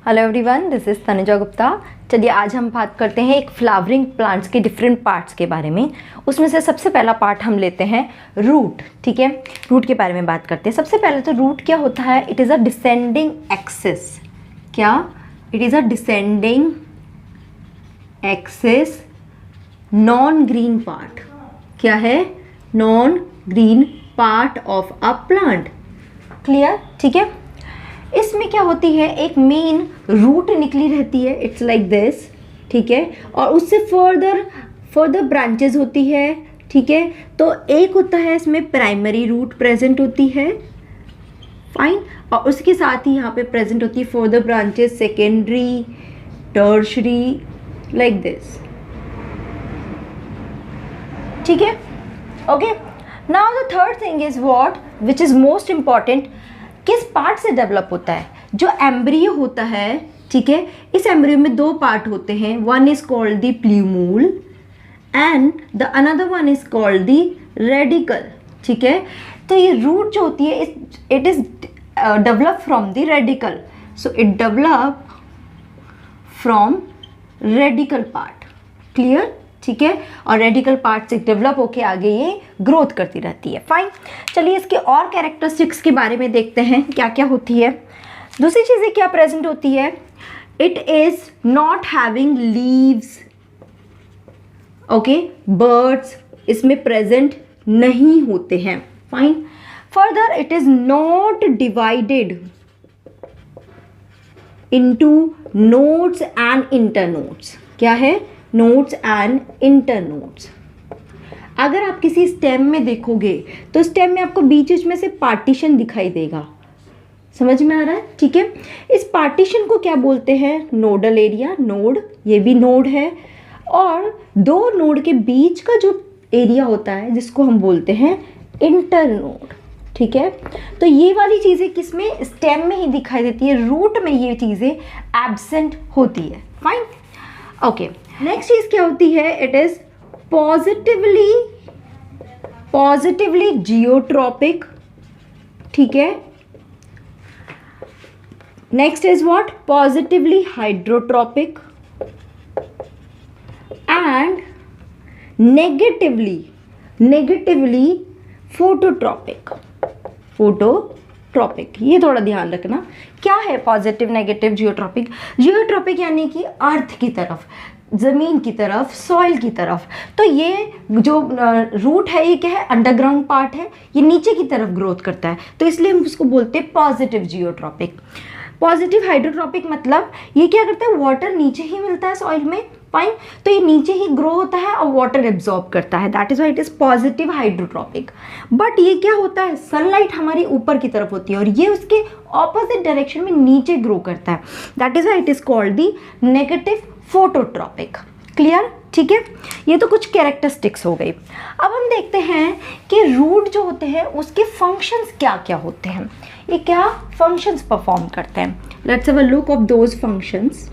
Hello everyone, this is Tanuja Gupta. चलिए आज हम बात करते हैं एक फ्लावरिंग प्लांट्स के डिफरेंट पार्ट्स के बारे में। उसमें से सबसे पहला पार्ट हम लेते हैं रूट। ठीक है, रूट के बारे में बात करते हैं। सबसे पहले तो रूट क्या होता है? It is a descending axis. क्या? It is a descending axis non green part. क्या है? Non green part of a plant. Clear? ठीक है। इसमें क्या होती है, एक मेन रूट निकली रहती है, इट्स लाइक दिस। ठीक है, और उससे फर्दर ब्रांचेस होती है। ठीक है, तो एक होता है इसमें प्राइमरी रूट प्रेजेंट होती है, फाइन, और उसके साथ ही यहाँ पे प्रेजेंट होती है further branches, secondary, tertiary, like this. ठीक है, okay. Now the third thing is what, which is most important, किस पार्ट से डेवलप होता है? जो एम्ब्रियो होता है, ठीक है, इस एम्ब्रियो में दो पार्ट होते हैं। One is called the प्ल्यूमूल and the another one is called the radical. ठीक है, तो ये रूट जो होती है, it is develop from the radical. So it develop from radical part. Clear? ठीक है, और रेडिकल पार्ट से डेवलप होके आगे ये ग्रोथ करती रहती है। फाइन, चलिए इसके और कैरेक्टरिस्टिक्स के बारे में देखते हैं क्या क्या होती है। दूसरी चीज़ें क्या प्रेजेंट होती है? It is not having leaves. Okay, birds इसमें प्रेजेंट नहीं होते हैं। Fine, further it is not divided into nodes and internodes. क्या है? Nodes and internodes. अगर आप किसी स्टेम में देखोगे तो स्टेम में आपको बीच में से पार्टीशन दिखाई देगा। समझ में आ रहा है? ठीक है, इस पार्टीशन को क्या बोलते हैं? Nodal area. नोड, ये भी नोड है, और दो नोड के बीच का जो एरिया होता है जिसको हम बोलते हैं इंटरनोड। ठीक है, तो ये वाली चीज़ें किसमें? स्टेम में ही दिखाई देती है, रूट में ये चीज़ें एब्सेंट होती है। Fine, okay. नेक्स्ट चीज क्या होती है? It is positively geotropic. ठीक है, next is what? Positively hydrotropic and negatively phototropic. ये थोड़ा ध्यान रखना। क्या है पॉजिटिव, नेगेटिव, जियोट्रॉपिक? जियोट्रॉपिक यानी कि अर्थ की तरफ, ज़मीन की तरफ, सॉइल की तरफ। तो ये जो रूट है, ये क्या है? अंडरग्राउंड पार्ट है, ये नीचे की तरफ ग्रोथ करता है, तो इसलिए हम उसको बोलते हैं पॉजिटिव जियोट्रॉपिक। पॉजिटिव हाइड्रोट्रॉपिक मतलब ये क्या करता है? वाटर नीचे ही मिलता है सॉइल में, फाइन, तो ये नीचे ही ग्रो होता है और वाटर एब्जॉर्ब करता है, that is why it is positive hydrotropic. But ये क्या होता है? सनलाइट हमारी ऊपर की तरफ होती है और ये उसके ऑपोजिट डायरेक्शन में नीचे ग्रो करता है, that is why it is called the negative phototropic. Clear? ठीक है, ये तो कुछ कैरेक्टरिस्टिक्स हो गई। अब हम देखते हैं कि रूट जो होते हैं उसके फंक्शंस क्या क्या होते हैं, ये क्या फंक्शंस परफॉर्म करते हैं। Let's have a look of those functions.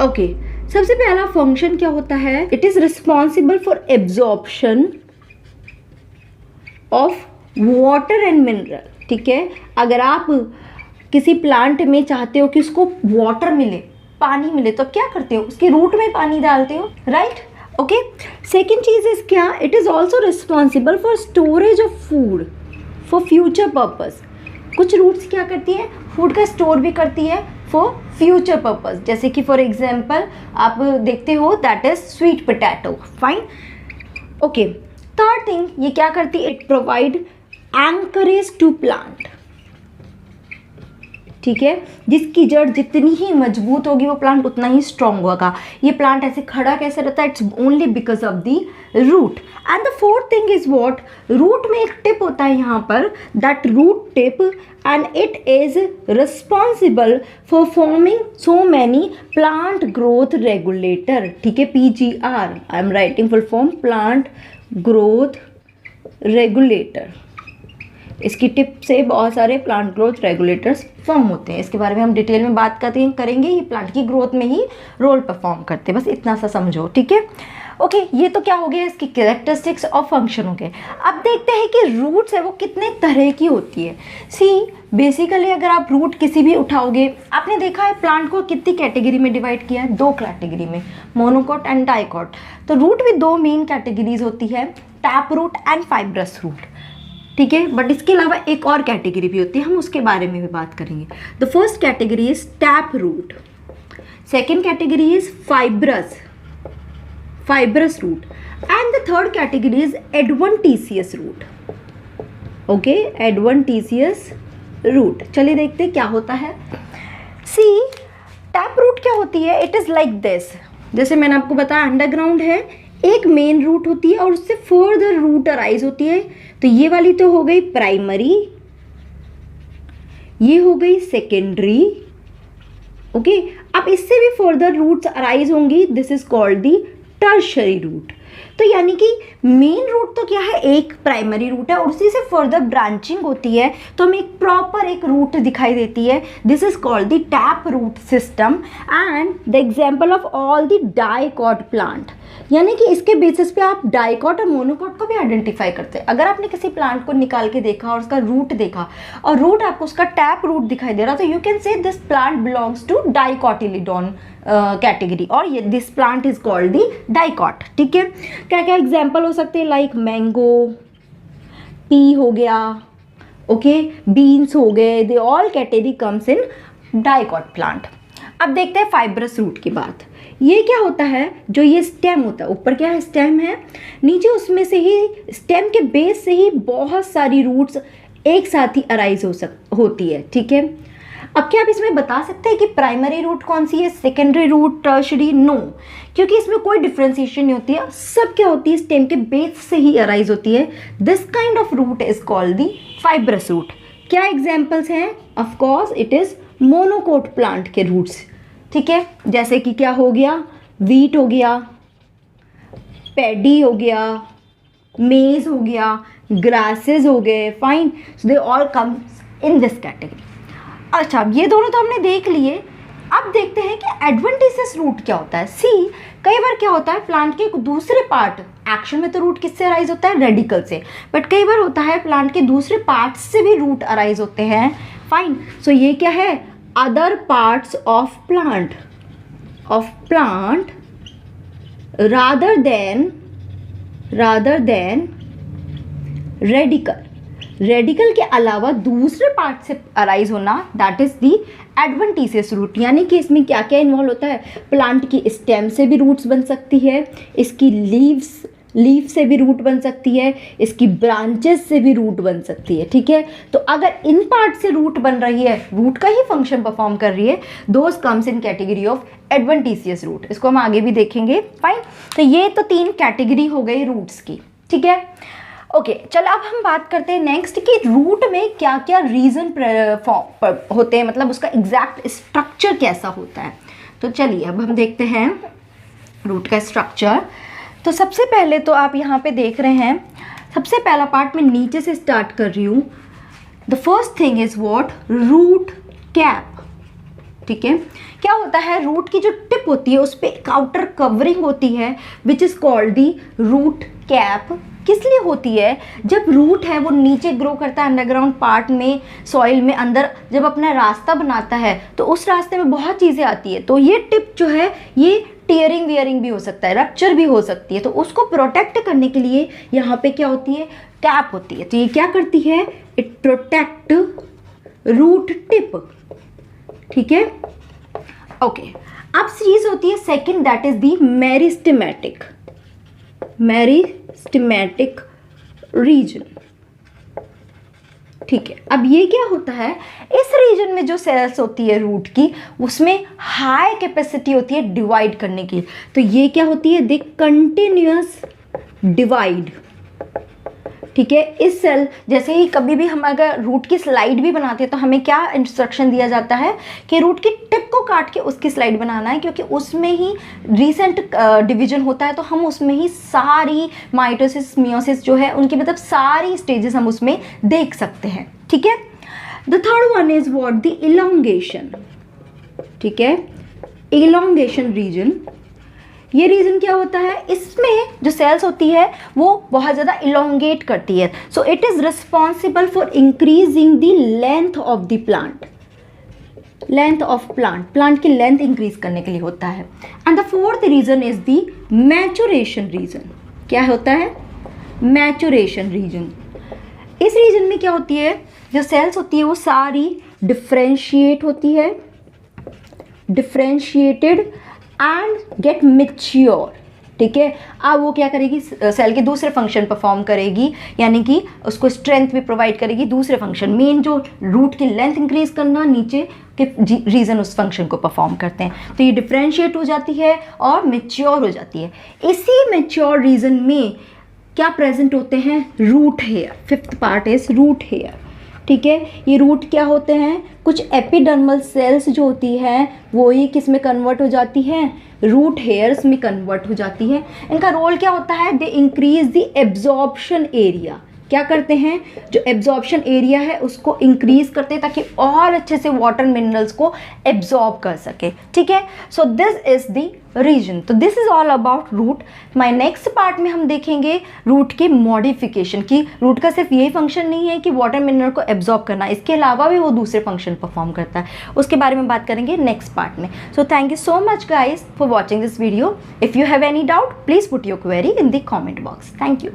Okay, सबसे पहला फंक्शन क्या होता है? It is responsible for absorption of water and mineral. ठीक है, अगर आप किसी प्लांट में चाहते हो कि उसको वाटर मिले, पानी मिले, तो क्या करते हो? उसके रूट में पानी डालते हो, राइट? ओके, सेकेंड चीज इज क्या? It is also responsible for storage of food for future purpose. कुछ रूट्स क्या करती है? फूड का स्टोर भी करती है फॉर फ्यूचर पर्पज, जैसे कि फॉर एग्जाम्पल आप देखते हो, that is sweet potato. Fine, okay. Third thing ये क्या करती है? It provide anchorage to plant. ठीक है, जिसकी जड़ जितनी ही मजबूत होगी वो प्लांट उतना ही स्ट्रांग होगा। ये प्लांट ऐसे खड़ा कैसे रहता है? It's only because of the root. And the fourth thing is what? Root में एक टिप होता है यहाँ पर, that root tip, and it is responsible for forming so many plant growth regulator. ठीक है, PGR, I am writing full form, plant growth regulator. इसकी tip से बहुत सारे प्लांट ग्रोथ रेगुलेटर्स फॉर्म होते हैं। इसके बारे में हम डिटेल में बात करेंगे। ये प्लांट की ग्रोथ में ही रोल परफॉर्म करते हैं, बस इतना सा समझो। ठीक है, ओके, ये तो क्या हो गया? इसकी कैरेक्टरिस्टिक्स और फंक्शन हो गए। अब देखते हैं कि रूट्स है वो कितने तरह की होती है। सी, बेसिकली अगर आप रूट किसी भी उठाओगे, आपने देखा है प्लांट को कितनी कैटेगरी में डिवाइड किया है, 2 कैटेगरी में, मोनोकॉट एंड डाइकॉट। तो रूट भी 2 मेन कैटेगरीज होती है, tap root and fibrous root, ठीक है। बट इसके अलावा एक और कैटेगरी भी होती है, हम उसके बारे में भी बात करेंगे। The first category is tap root, second category is fibrous root and the third category is adventitious root. Okay, adventitious root. चलिए देखते हैं क्या होता है। सी, टैप रूट क्या होती है, इट इज लाइक दिस, जैसे मैंने आपको बताया अंडरग्राउंड है, एक मेन रूट होती है और उससे फर्दर रूट अराइज होती है। तो ये वाली तो हो गई प्राइमरी, ये हो गई सेकेंडरी, ओके। अब इससे भी फर्दर रूट्स अराइज होंगी, this is called the tertiary root. तो यानी कि मेन रूट तो क्या है, एक प्राइमरी रूट है और उसी से फर्दर ब्रांचिंग होती है तो हमें एक प्रॉपर एक रूट दिखाई देती है, this is called the tap root system and the example of all the dicot plant. यानी कि इसके बेसिस पे आप डाइकॉट और मोनोकॉट को भी आइडेंटिफाई करते हैं। अगर आपने किसी प्लांट को निकाल के देखा और उसका रूट देखा और रूट आपको उसका टैप रूट दिखाई दे रहा, तो you can say this plant belongs to dicotyledon category और ये this plant is called the dicot, ठीक है। क्या क्या एग्जाम्पल हो सकते हैं, लाइक मैंगो, पी हो गया, ओके, बीन्स हो गए, they all category comes in dicot plant. अब देखते हैं फाइब्रस रूट की बात। ये क्या होता है, जो ये स्टेम होता है, ऊपर क्या है, स्टेम है, नीचे उसमें से ही स्टेम के बेस से ही बहुत सारी रूट्स एक साथ ही अराइज होती है, ठीक है। अब क्या आप इसमें बता सकते हैं कि प्राइमरी रूट कौन सी है, सेकेंडरी रूट, टर्शरी? नो, क्योंकि इसमें कोई डिफ्रेंसिएशन नहीं होती है, सब क्या होती है, स्टेम के बेस से ही अराइज होती है। This kind of root is called the fibrous root. क्या एग्जाम्पल्स हैं, of course it is monocot plant के रूट्स, ठीक है। जैसे कि क्या हो गया, वीट हो गया, पैडी हो गया, मेज हो गया, ग्रासेस हो गए, fine, so they all come in this category. अच्छा, ये दोनों तो हमने देख लिए। अब देखते हैं कि एडवेंटिशियस रूट क्या होता है। सी, कई बार क्या होता है, प्लांट के दूसरे पार्ट, एक्शन में तो रूट किससे अराइज होता है, रेडिकल से, बट कई बार होता है प्लांट के दूसरे पार्ट से भी रूट अराइज होते हैं, फाइन। सो ये क्या है, other parts of plant rather than radical के अलावा दूसरे पार्ट से अराइज होना, that is the adventitious root. यानी कि इसमें क्या क्या इन्वॉल्व होता है, प्लांट की स्टेम से भी रूट्स बन सकती है, इसकी लीफ से भी रूट बन सकती है, इसकी ब्रांचेस से भी रूट बन सकती है, ठीक है। तो अगर इन पार्ट से रूट बन रही है, रूट का ही फंक्शन परफॉर्म कर रही है, those comes in category of adventitious root. इसको हम आगे भी देखेंगे, फाइन। तो ये तो 3 कैटेगरी हो गई रूट्स की, ठीक है। ओके, चलो अब हम बात करते हैं नेक्स्ट कि रूट में क्या क्या रीजन होते हैं, मतलब उसका एग्जैक्ट स्ट्रक्चर कैसा होता है। तो चलिए अब हम देखते हैं रूट का स्ट्रक्चर। तो सबसे पहले तो आप यहाँ पे देख रहे हैं, सबसे पहला पार्ट मैं नीचे से स्टार्ट कर रही हूँ। The first thing is what, root cap, ठीक है। क्या होता है, रूट की जो टिप होती है उस पर एक आउटर कवरिंग होती है which is called the root cap. किस लिए होती है, जब रूट है वो नीचे ग्रो करता है अंडरग्राउंड पार्ट में, सॉइल में अंदर जब अपना रास्ता बनाता है तो उस रास्ते में बहुत चीज़ें आती है, तो ये टिप जो है ये टीयरिंग वियरिंग भी हो सकता है, रप्चर भी हो सकती है, तो उसको प्रोटेक्ट करने के लिए यहाँ पे क्या होती है, कैप होती है। तो ये क्या करती है, इट प्रोटेक्ट रूट टिप, ठीक है। ओके, अब सीरीज होती है second, that is the meristematic reason, ठीक है। अब ये क्या होता है, इस रीजन में जो सेल्स होती है रूट की, उसमें हाई कैपेसिटी होती है डिवाइड करने की। तो ये क्या होती है, द कंटिन्यूअस डिवाइड, ठीक है। इस सेल, जैसे ही कभी भी हम अगर रूट की स्लाइड भी बनाते हैं तो हमें क्या इंस्ट्रक्शन दिया जाता है कि रूट की टिप को काट के उसकी स्लाइड बनाना है, क्योंकि उसमें ही रीसेंट डिवीजन होता है, तो हम उसमें ही सारी माइटोसिस मियोसिस जो है उनकी मतलब सारी स्टेजेस हम उसमें देख सकते हैं, ठीक है। The third one is what, the elongation, ठीक है, इलोंगेशन रीजन। ये रीजन क्या होता है, इसमें जो सेल्स होती है वो बहुत ज़्यादा इलोंगेट करती है, so it is responsible for increasing the length of the plant, length of plant की लेंथ इंक्रीज करने के लिए होता है। And the fourth region is the maturation region. क्या होता है, मैचुरेशन रीजन। इस रीजन में क्या होती है, जो सेल्स होती है वो सारी डिफ्रेंशिएट होती है, डिफ्रेंशिएटेड एंड गेट मैच्योर, ठीक है। अब वो क्या करेगी, सेल के दूसरे फंक्शन परफॉर्म करेगी, यानी कि उसको स्ट्रेंथ भी प्रोवाइड करेगी, दूसरे फंक्शन, मेन जो रूट की लेंथ इंक्रीज करना, नीचे के रीजन उस फंक्शन को परफॉर्म करते हैं। तो ये डिफ्रेंशिएट हो जाती है और मैच्योर हो जाती है। इसी मैच्योर रीजन में क्या प्रेजेंट होते हैं, root hair. Fifth part is root hair, ठीक है। ये रूट क्या होते हैं, कुछ एपिडर्मल सेल्स जो होती हैं वो ही किस में कन्वर्ट हो जाती हैं, रूट हेयर्स में कन्वर्ट हो जाती है। इनका रोल क्या होता है, they increase the absorption area. क्या करते हैं, जो एब्जॉर्प्शन एरिया है उसको इंक्रीज करते हैं ताकि और अच्छे से वाटर मिनरल्स को एब्जॉर्ब कर सके, ठीक है। So this is the reason. तो this is all about root. My next part में हम देखेंगे रूट के मॉडिफिकेशन की। रूट का सिर्फ यही फंक्शन नहीं है कि वाटर मिनरल को एब्जॉर्ब करना, इसके अलावा भी वो दूसरे फंक्शन परफॉर्म करता है, उसके बारे में बात करेंगे नेक्स्ट पार्ट में। So thank you so much guys for watching this video. If you have any doubt please put your query in the comment box. Thank you.